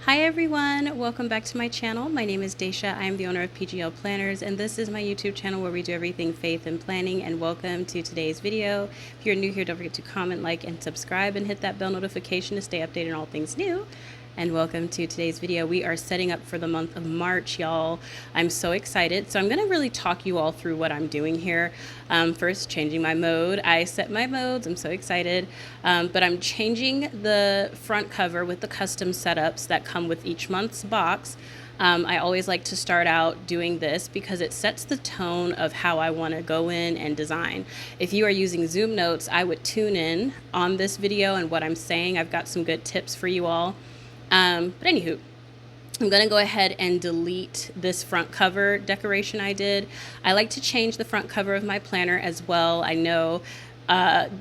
Hi everyone, welcome back to my channel. My name is Daisha. I am the owner of PGL Planners, and this is my YouTube channel where we do everything faith and planning. And welcome to today's video. If you're new here, don't forget to comment, like, and subscribe, and hit that bell notification to stay updated on all things new. And welcome to today's video. We are setting up for the month of March, y'all. I'm so excited. So I'm going to really talk you all through what I'm doing here. First, changing my mode. I set my modes. I'm so excited. But I'm changing the front cover with the custom setups that come with each month's box. I always like to start out doing this because it sets the tone of how I want to go in and design. If you are using Zoomnotes, I would tune in on this video and what I'm saying. I've got some good tips for you all. But anywho, I'm going to go ahead and delete this front cover decoration I did. I like to change the front cover of my planner as well. I know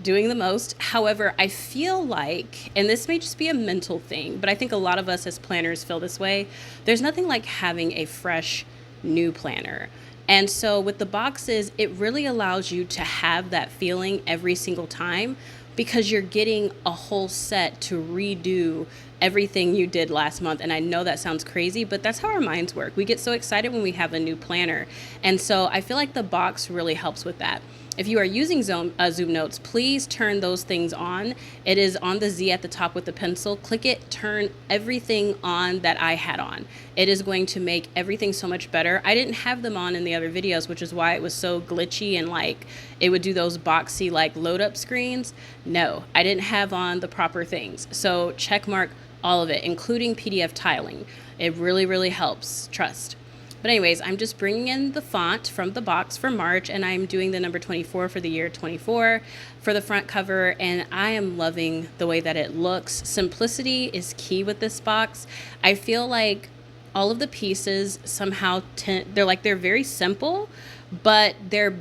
doing the most. However, I feel like, and this may just be a mental thing, but I think a lot of us as planners feel this way. There's nothing like having a fresh new planner. And so with the boxes, it really allows you to have that feeling every single time because you're getting a whole set to redo everything you did last month. And I know that sounds crazy, but that's how our minds work. We get so excited when we have a new planner. And so I feel like the box really helps with that. If you are using Zoomnotes, please turn those things on. It is on the Z at the top with the pencil. Click it, turn everything on that I had on. It is going to make everything so much better. I didn't have them on in the other videos, which is why it was so glitchy and like it would do those boxy like load up screens. No, I didn't have on the proper things. So check mark all of it, including PDF tiling. It really, really helps, trust. But anyways, I'm just bringing in the font from the box for March, and I'm doing the number 24 for the year 24 for the front cover, and I am loving the way that it looks. Simplicity is key with this box. I feel like all of the pieces somehow they're very simple, but they're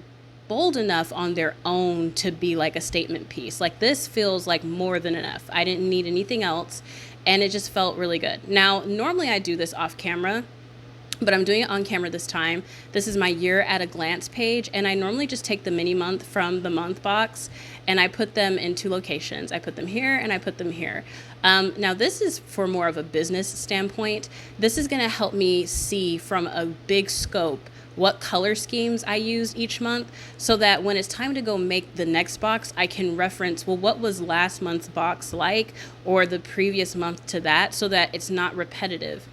bold enough on their own to be like a statement piece. Like this feels like more than enough. I didn't need anything else, and it just felt really good. Now, normally I do this off camera, but I'm doing it on camera this time. This is my year at a glance page, and I normally just take the mini month from the month box and I put them in two locations. I put them here and I put them here. Now this is for more of a business standpoint. This is gonna help me see from a big scope what color schemes I use each month so that when it's time to go make the next box, I can reference, well, what was last month's box like or the previous month to that so that it's not repetitive.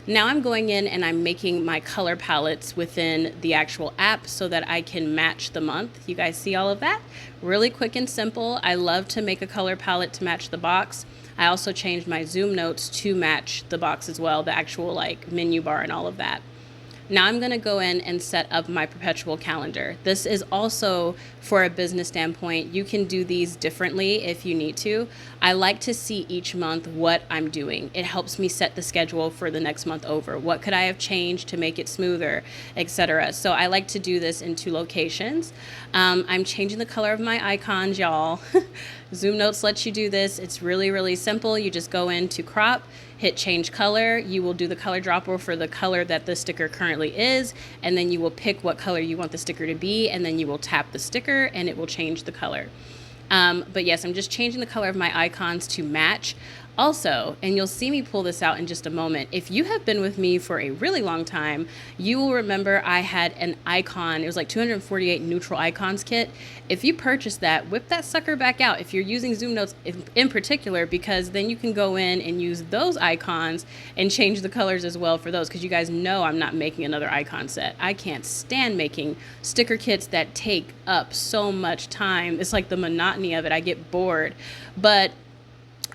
Now I'm going in and I'm making my color palettes within the actual app so that I can match the month. You guys see all of that? Really quick and simple. I love to make a color palette to match the box. I also changed my Zoomnotes to match the box as well, the actual like menu bar and all of that. Now I'm going to go in and set up my perpetual calendar. This is also for a business standpoint. You can do these differently if you need to. I like to see each month what I'm doing. It helps me set the schedule for the next month over. What could I have changed to make it smoother, etc. So I like to do this in two locations. I'm changing the color of my icons, y'all. Zoomnotes lets you do this. It's really, really simple. You just go into crop, hit change color. You will do the color dropper for the color that the sticker currently is, and then you will pick what color you want the sticker to be, and then you will tap the sticker and it will change the color. But yes, I'm just changing the color of my icons to match. Also, and you'll see me pull this out in just a moment, if you have been with me for a really long time, you will remember I had an icon. It was like 248 neutral icons kit. If you purchase that, whip that sucker back out if you're using Zoomnotes in particular, because then you can go in and use those icons and change the colors as well for those, because you guys know I'm not making another icon set. I can't stand making sticker kits that take up so much time. It's like the monotony of it. I get bored. But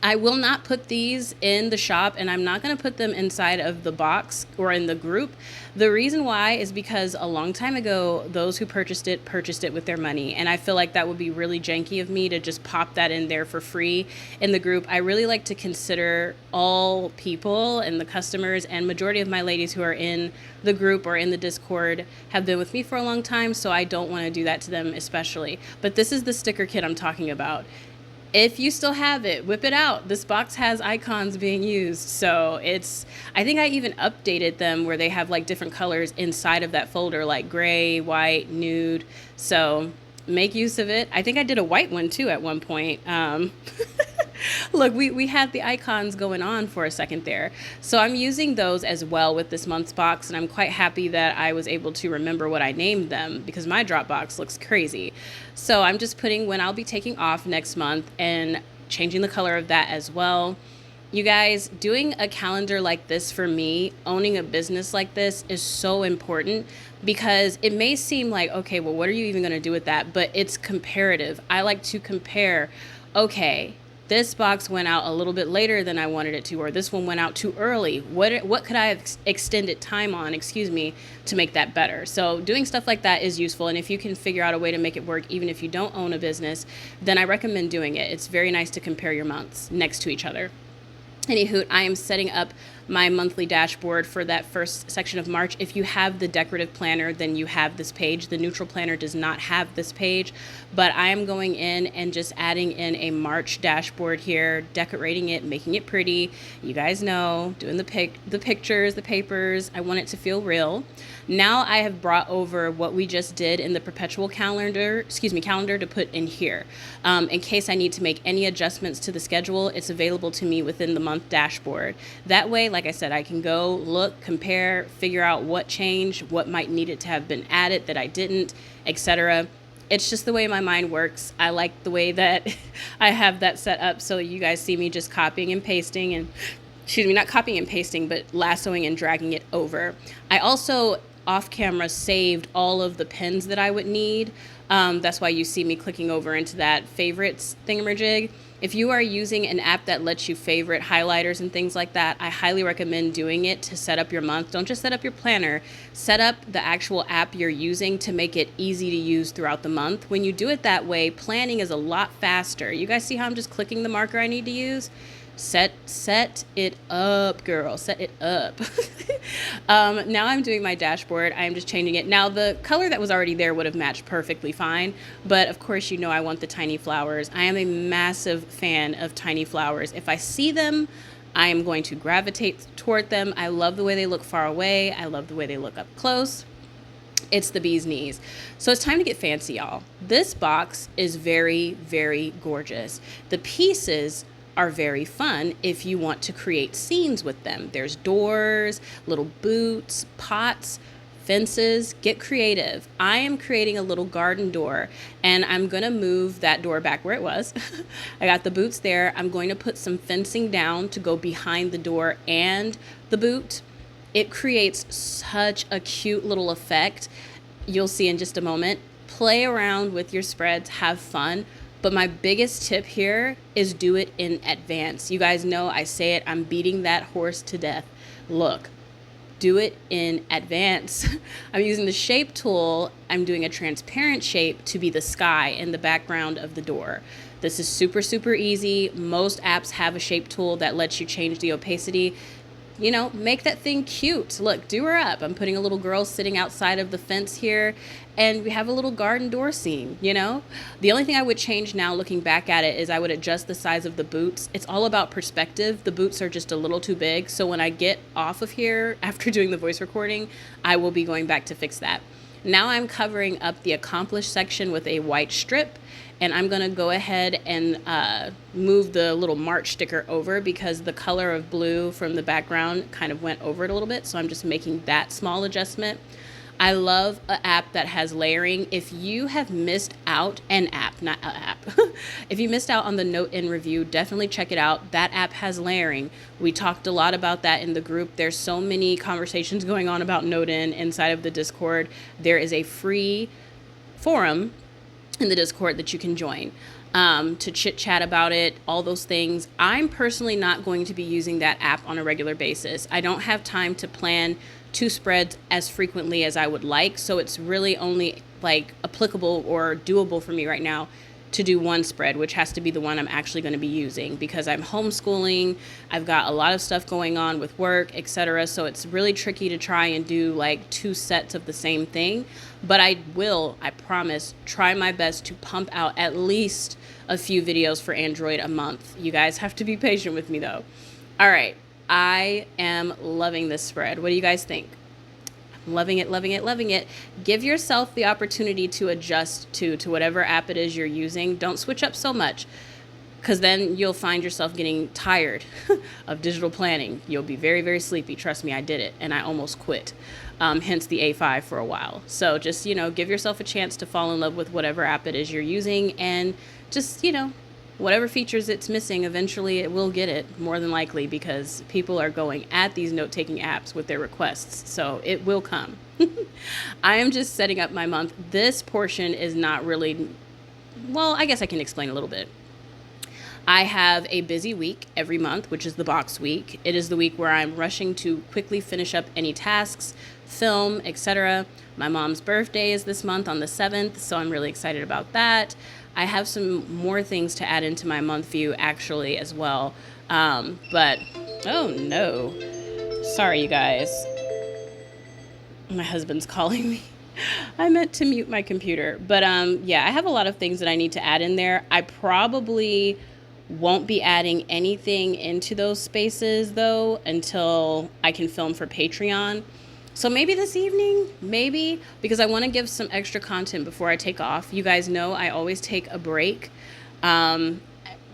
I will not put these in the shop, and I'm not going to put them inside of the box or in the group. The reason why is because a long time ago, those who purchased it with their money. And I feel like that would be really janky of me to just pop that in there for free in the group. I really like to consider all people and the customers, and majority of my ladies who are in the group or in the Discord have been with me for a long time. So I don't want to do that to them especially. But this is the sticker kit I'm talking about. If you still have it, whip it out. This box has icons being used. So I think I even updated them where they have like different colors inside of that folder, like gray, white, nude. So make use of it. I think I did a white one too at one point. Look, we had the icons going on for a second there. So I'm using those as well with this month's box, and I'm quite happy that I was able to remember what I named them because my Dropbox looks crazy. So I'm just putting when I'll be taking off next month and changing the color of that as well. You guys, doing a calendar like this for me, owning a business like this is so important because it may seem like, okay, well, what are you even going to do with that? But it's comparative. I like to compare, okay, this box went out a little bit later than I wanted it to, or this one went out too early. What could I have extended time on, to make that better? So doing stuff like that is useful. And if you can figure out a way to make it work, even if you don't own a business, then I recommend doing it. It's very nice to compare your months next to each other. Anywho, I am setting up my monthly dashboard for that first section of March. If you have the decorative planner, then you have this page. The neutral planner does not have this page, but I am going in and just adding in a March dashboard here, decorating it, making it pretty. You guys know, doing the pictures, the papers. I want it to feel real. Now I have brought over what we just did in the perpetual calendar to put in here. In case I need to make any adjustments to the schedule, it's available to me within the month dashboard. That way, like I said, I can go look, compare, figure out what changed, what might needed to have been added that I didn't, etc. It's just the way my mind works. I like the way that I have that set up, so you guys see me just copying and pasting and, not copying and pasting, but lassoing and dragging it over. I also off camera saved all of the pins that I would need. That's why you see me clicking over into that favorites thingamajig. If you are using an app that lets you favorite highlighters and things like that, I highly recommend doing it to set up your month. Don't just set up your planner, set up the actual app you're using to make it easy to use throughout the month. When you do it that way, planning is a lot faster. You guys see how I'm just clicking the marker I need to use? Set it up, girl. Set it up. Now I'm doing my dashboard. I am just changing it. Now the color that was already there would have matched perfectly fine, but of course you know I want the tiny flowers. I am a massive fan of tiny flowers. If I see them, I am going to gravitate toward them. I love the way they look far away. I love the way they look up close. It's the bee's knees. So it's time to get fancy, y'all. This box is very, very gorgeous. The pieces are very fun if you want to create scenes with them. There's doors, little boots, pots, fences. Get creative. I am creating a little garden door, and I'm going to move that door back where it was. I got the boots there. I'm going to put some fencing down to go behind the door and the boot. It creates such a cute little effect. You'll see in just a moment. Play around with your spreads, have fun. But my biggest tip here is do it in advance. You guys know I say it, I'm beating that horse to death. Look, do it in advance. I'm using the shape tool. I'm doing a transparent shape to be the sky in the background of the door. This is super, super easy. Most apps have a shape tool that lets you change the opacity. Make that thing cute. Look, do her up. I'm putting a little girl sitting outside of the fence here, and we have a little garden door scene, The only thing I would change now looking back at it is I would adjust the size of the boots. It's all about perspective. The boots are just a little too big. So when I get off of here after doing the voice recording, I will be going back to fix that. Now I'm covering up the accomplished section with a white strip, and I'm going to go ahead and move the little March sticker over because the color of blue from the background kind of went over it a little bit. So I'm just making that small adjustment. I love an app that has layering. If you have missed out if you missed out on the Note in review, definitely check it out. That app has layering. We talked a lot about that in the group. There's so many conversations going on about Note inside of the Discord. There is a free forum in the Discord that you can join to chit chat about it, all those things. I'm personally not going to be using that app on a regular basis. I don't have time to plan two spreads as frequently as I would like, so it's really only applicable or doable for me right now to do one spread, which has to be the one I'm actually going to be using because I'm homeschooling. I've got a lot of stuff going on with work, etc. So it's really tricky to try and do like 2 sets of the same thing. But I promise, try my best to pump out at least a few videos for Android a month. You guys have to be patient with me though. All right. I am loving this spread. What do you guys think? Loving it, loving it, loving it. Give yourself the opportunity to adjust to whatever app it is you're using. Don't switch up so much because then you'll find yourself getting tired of digital planning. You'll be very, very sleepy. Trust me, I did it and I almost quit. Hence the A5 for a while. So just, give yourself a chance to fall in love with whatever app it is you're using and just, whatever features it's missing, eventually it will get it, more than likely, because people are going at these note-taking apps with their requests. So it will come. I am just setting up my month. This portion is not really, well, I guess I can explain a little bit. I have a busy week every month, which is the box week. It is the week where I'm rushing to quickly finish up any tasks, film, etc. My mom's birthday is this month on the 7th, so I'm really excited about that. I have some more things to add into my month view actually as well. But, oh no. Sorry, you guys. My husband's calling me. I meant to mute my computer. But yeah, I have a lot of things that I need to add in there. I probably won't be adding anything into those spaces though until I can film for Patreon. So maybe this evening, because I want to give some extra content before I take off. You guys know I always take a break toward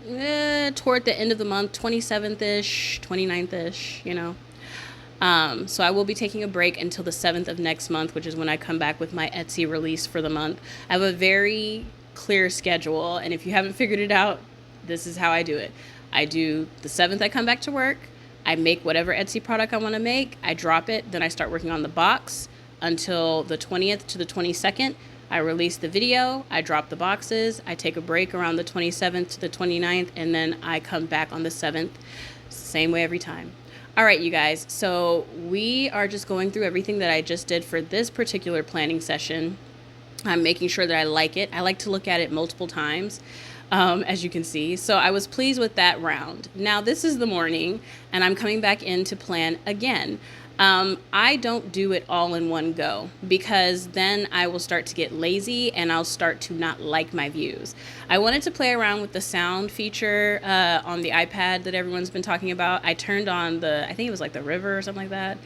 the end of the month, 27th-ish, 29th-ish, So I will be taking a break until the 7th of next month, which is when I come back with my Etsy release for the month. I have a very clear schedule, and if you haven't figured it out, this is how I do it. I do the 7th, I come back to work. I make whatever Etsy product I want to make. I drop it. Then I start working on the box until the 20th to the 22nd. I release the video. I drop the boxes. I take a break around the 27th to the 29th. And then I come back on the 7th. Same way every time. All right, you guys. So we are just going through everything that I just did for this particular planning session. I'm making sure that I like it. I like to look at it multiple times. As you can see. So I was pleased with that round. Now this is the morning and I'm coming back in to plan again. I don't do it all in one go because then I will start to get lazy and I'll start to not like my views. I wanted to play around with the sound feature on the iPad that everyone's been talking about. I turned on I think it was like the river or something like that.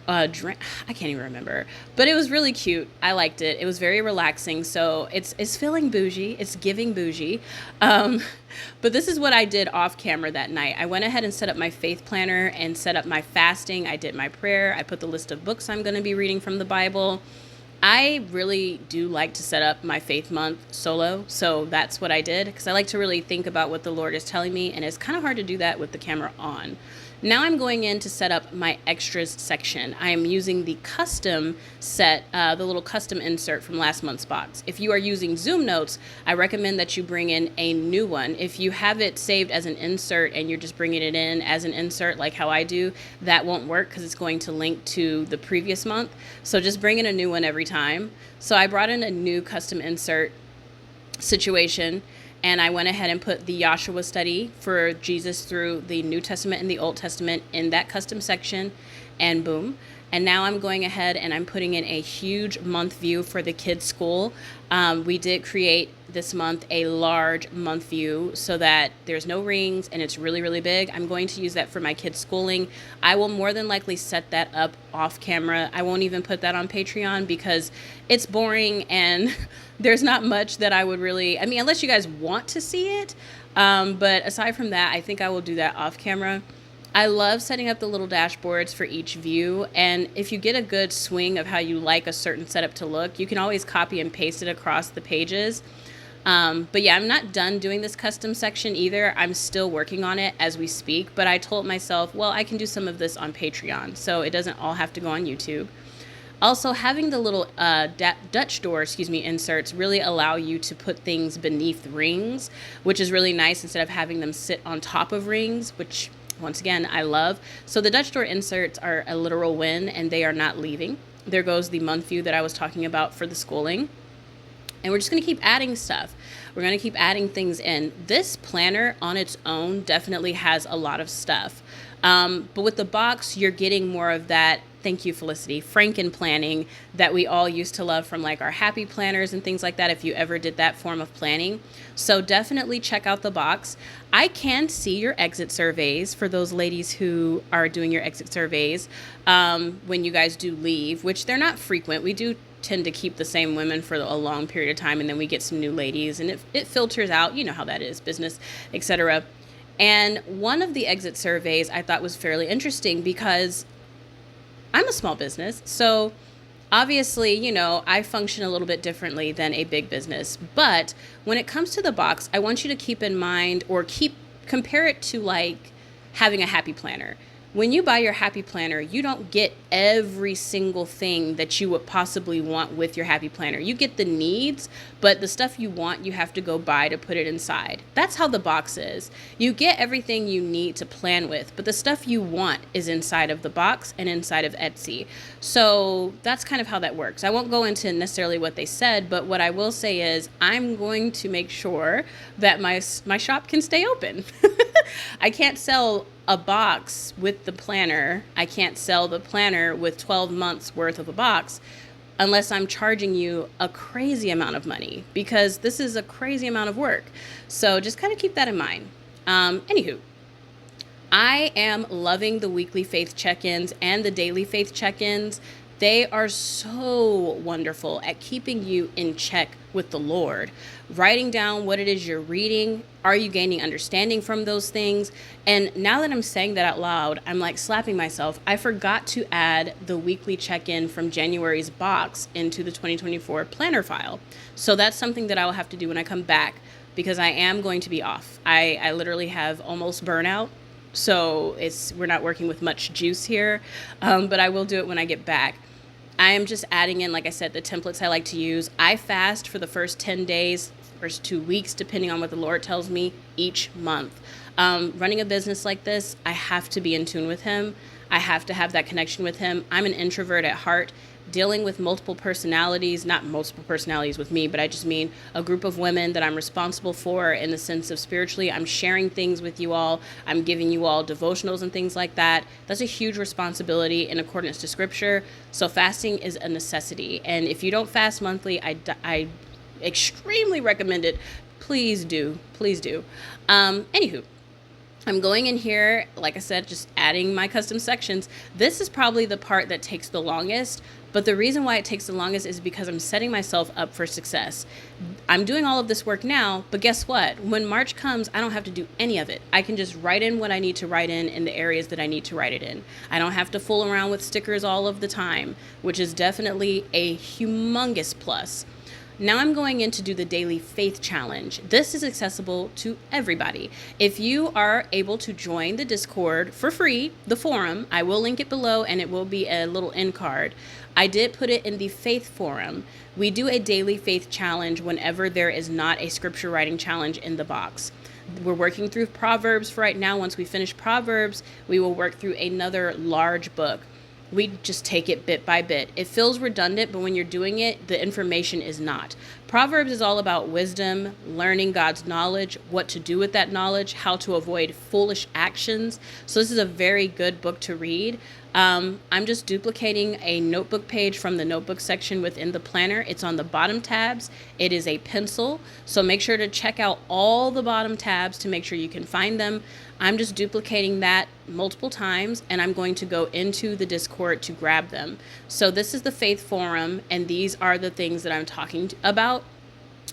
I can't even remember, but it was really cute. I liked it. It was very relaxing. So it's feeling bougie. It's giving bougie. But this is what I did off camera that night. I went ahead and set up my faith planner and set up my fasting. I did my prayer. I put the list of books I'm going to be reading from the Bible. I really do like to set up my faith month solo. So that's what I did because I like to really think about what the Lord is telling me. And it's kind of hard to do that with the camera on. Now I'm going in to set up my extras section. I am using the custom set, the little custom insert from last month's box. If you are using Zoomnotes, I recommend that you bring in a new one. If you have it saved as an insert and you're just bringing it in as an insert like how I do, that won't work because it's going to link to the previous month. So just bring in a new one every time. So I brought in a new custom insert situation. And I went ahead and put the Joshua study for Jesus through the New Testament and the Old Testament in that custom section, and boom. And now I'm going ahead and I'm putting in a huge month view for the kids' school. We did create this month a large month view so that there's no rings and it's really, really big. I'm going to use that for my kids' schooling. I will more than likely set that up off camera. I won't even put that on Patreon because it's boring and there's not much that I would really, unless you guys want to see it. But aside from that, I think I will do that off camera. I love setting up the little dashboards for each view, and if you get a good swing of how you like a certain setup to look, you can always copy and paste it across the pages. But yeah, I'm not done doing this custom section either. I'm still working on it as we speak, but I told myself, well, I can do some of this on Patreon, so it doesn't all have to go on YouTube. Also, having the little Dutch door, inserts really allow you to put things beneath rings, which is really nice instead of having them sit on top of rings, which once again, I love. So the Dutch door inserts are a literal win and they are not leaving. There goes the month view that I was talking about for the schooling. And we're just going to keep adding stuff. We're going to keep adding things in. This planner on its own definitely has a lot of stuff. But with the box, you're getting more of that, thank you, Felicity, Franken planning that we all used to love from like our happy planners and things like that, if you ever did that form of planning. So definitely check out the box. I can see your exit surveys for those ladies who are doing your exit surveys when you guys do leave, which they're not frequent. We do tend to keep the same women for a long period of time, and then we get some new ladies, and it filters out, you know how that is, business, etc. And one of the exit surveys I thought was fairly interesting because I'm a small business. So obviously, you know, I function a little bit differently than a big business. But when it comes to the box, I want you to keep in mind or compare it to like having a happy planner. When you buy your happy planner, you don't get every single thing that you would possibly want with your happy planner. You get the needs, but the stuff you want, you have to go buy to put it inside. That's how the box is. You get everything you need to plan with, but the stuff you want is inside of the box and inside of Etsy. So that's kind of how that works. I won't go into necessarily what they said, but what I will say is I'm going to make sure that my shop can stay open. I can't sell a box with the planner. I can't sell the planner with 12 months worth of a box unless I'm charging you a crazy amount of money, because this is a crazy amount of work. So just kind of keep that in mind. Anywho, I am loving the weekly faith check-ins and the daily faith check-ins. They are so wonderful at keeping you in check with the Lord, writing down what it is you're reading. Are you gaining understanding from those things? And now that I'm saying that out loud, I'm like slapping myself. I forgot to add the weekly check-in from January's box into the 2024 planner file. So that's something that I will have to do when I come back, because I am going to be off. I literally have almost burnout. So we're not working with much juice here, but I will do it when I get back. I am just adding in, like I said, the templates I like to use. I fast for the first 10 days, first 2 weeks, depending on what the Lord tells me each month. Running a business like this, I have to be in tune with Him. I have to have that connection with Him. I'm an introvert at heart. Dealing with multiple personalities, not multiple personalities with me, but I just mean a group of women that I'm responsible for in the sense of spiritually. I'm sharing things with you all. I'm giving you all devotionals and things like that. That's a huge responsibility in accordance to scripture. So fasting is a necessity. And if you don't fast monthly, I extremely recommend it. Please do. Please do. Anywho. I'm going in here, like I said, just adding my custom sections. This is probably the part that takes the longest, but the reason why it takes the longest is because I'm setting myself up for success. I'm doing all of this work now, but guess what? When March comes, I don't have to do any of it. I can just write in what I need to write in the areas that I need to write it in. I don't have to fool around with stickers all of the time, which is definitely a humongous plus. Now I'm going in to do the daily faith challenge. This is accessible to everybody. If you are able to join the Discord for free, the forum, I will link it below and it will be a little end card. I did put it in the faith forum. We do a daily faith challenge whenever there is not a scripture writing challenge in the box. We're working through Proverbs for right now. Once we finish Proverbs, we will work through another large book. We just take it bit by bit. It feels redundant, but when you're doing it, the information is not. Proverbs is all about wisdom, learning God's knowledge, what to do with that knowledge, how to avoid foolish actions. So this is a very good book to read. I'm just duplicating a notebook page from the notebook section within the planner. It's on the bottom tabs. It is a pencil. So make sure to check out all the bottom tabs to make sure you can find them. I'm just duplicating that multiple times, and I'm going to go into the Discord to grab them. So this is the Faith Forum, and these are the things that I'm talking about.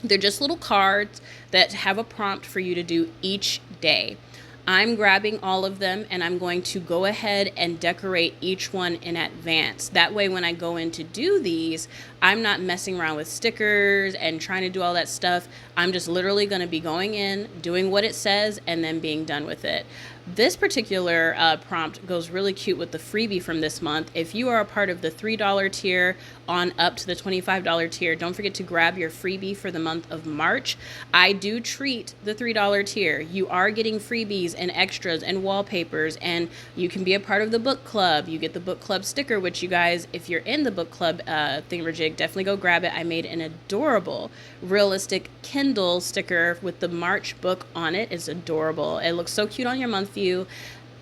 They're just little cards that have a prompt for you to do each day. I'm grabbing all of them, and I'm going to go ahead and decorate each one in advance. That way, when I go in to do these, I'm not messing around with stickers and trying to do all that stuff. I'm just literally going to be going in, doing what it says, and then being done with it. This particular prompt goes really cute with the freebie from this month. If you are a part of the $3 tier on up to the $25 tier, don't forget to grab your freebie for the month of March. I do treat the $3 tier. You are getting freebies and extras and wallpapers, and you can be a part of the book club. You get the book club sticker, which you guys, if you're in the book club thingamajig, definitely go grab it. I made an adorable realistic Kindle sticker with the March book on it. It's adorable. It looks so cute on your month view.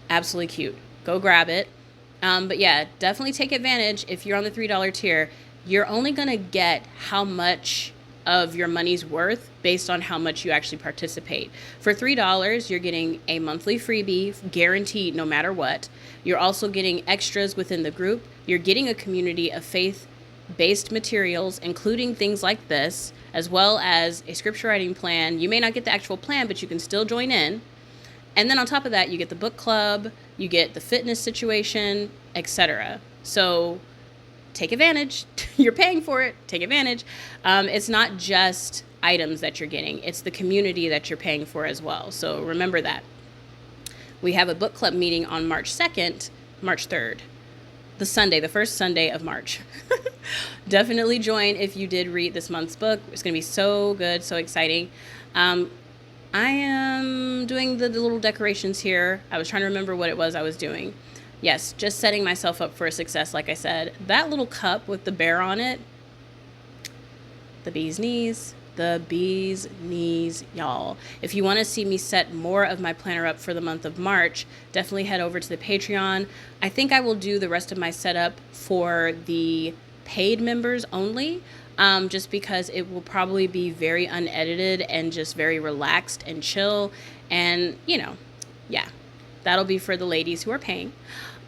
Absolutely cute. Go grab it. But yeah, definitely take advantage. If you're on the $3 tier, you're only going to get how much of your money's worth based on how much you actually participate. For $3, you're getting a monthly freebie guaranteed no matter what. You're also getting extras within the group. You're getting a community of faith-based materials, including things like this, as well as a scripture writing plan. You may not get the actual plan, but you can still join in. And then on top of that, you get the book club, you get the fitness situation, etc. So take advantage. You're paying for it. Take advantage. It's not just items that you're getting. It's the community that you're paying for as well. So remember that. We have a book club meeting on March 2nd, March 3rd. The first Sunday of March. Definitely join if you did read this month's book. It's going to be so good, so exciting. I am doing the little decorations here. I was trying to remember what it was I was doing. Yes, just setting myself up for success, like I said. That little cup with the bear on it, the bee's knees, y'all. If you want to see me set more of my planner up for the month of March, definitely head over to the Patreon. I think I will do the rest of my setup for the paid members only. Just because it will probably be very unedited and just very relaxed and chill. And, yeah, that'll be for the ladies who are paying.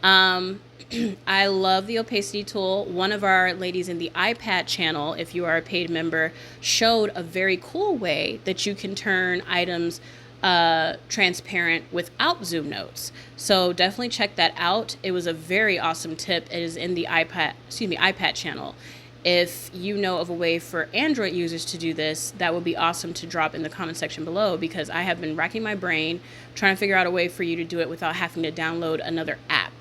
I love the opacity tool. One of our ladies in the iPad channel, if you are a paid member, showed a very cool way that you can turn items transparent without Zoomnotes. So definitely check that out. It was a very awesome tip. It is in the iPad channel. If you know of a way for Android users to do this, that would be awesome to drop in the comment section below, because I have been racking my brain trying to figure out a way for you to do it without having to download another app.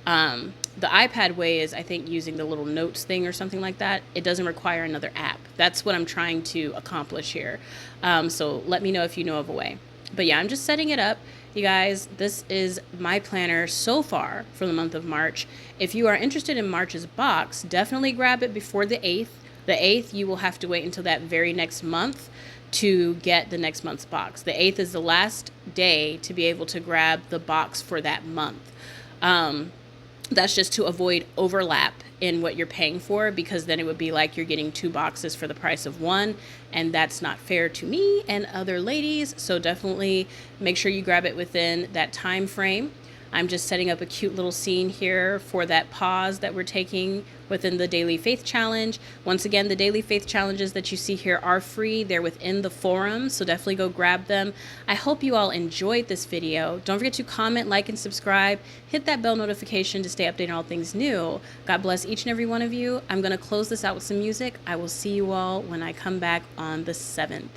The iPad way is, I think, using the little notes thing or something like that. It doesn't require another app. That's what I'm trying to accomplish here. So let me know if you know of a way. But yeah, I'm just setting it up. You guys, this is my planner so far for the month of March. If you are interested in March's box, definitely grab it before the 8th. The 8th, you will have to wait until that very next month to get the next month's box. The 8th is the last day to be able to grab the box for that month. That's just to avoid overlap in what you're paying for, because then it would be like you're getting 2 boxes for the price of 1, and that's not fair to me and other ladies. So definitely make sure you grab it within that time frame. I'm just setting up a cute little scene here for that pause that we're taking within the Daily Faith Challenge. Once again, the Daily Faith Challenges that you see here are free. They're within the forum, so definitely go grab them. I hope you all enjoyed this video. Don't forget to comment, like, and subscribe. Hit that bell notification to stay updated on all things new. God bless each and every one of you. I'm going to close this out with some music. I will see you all when I come back on the 7th.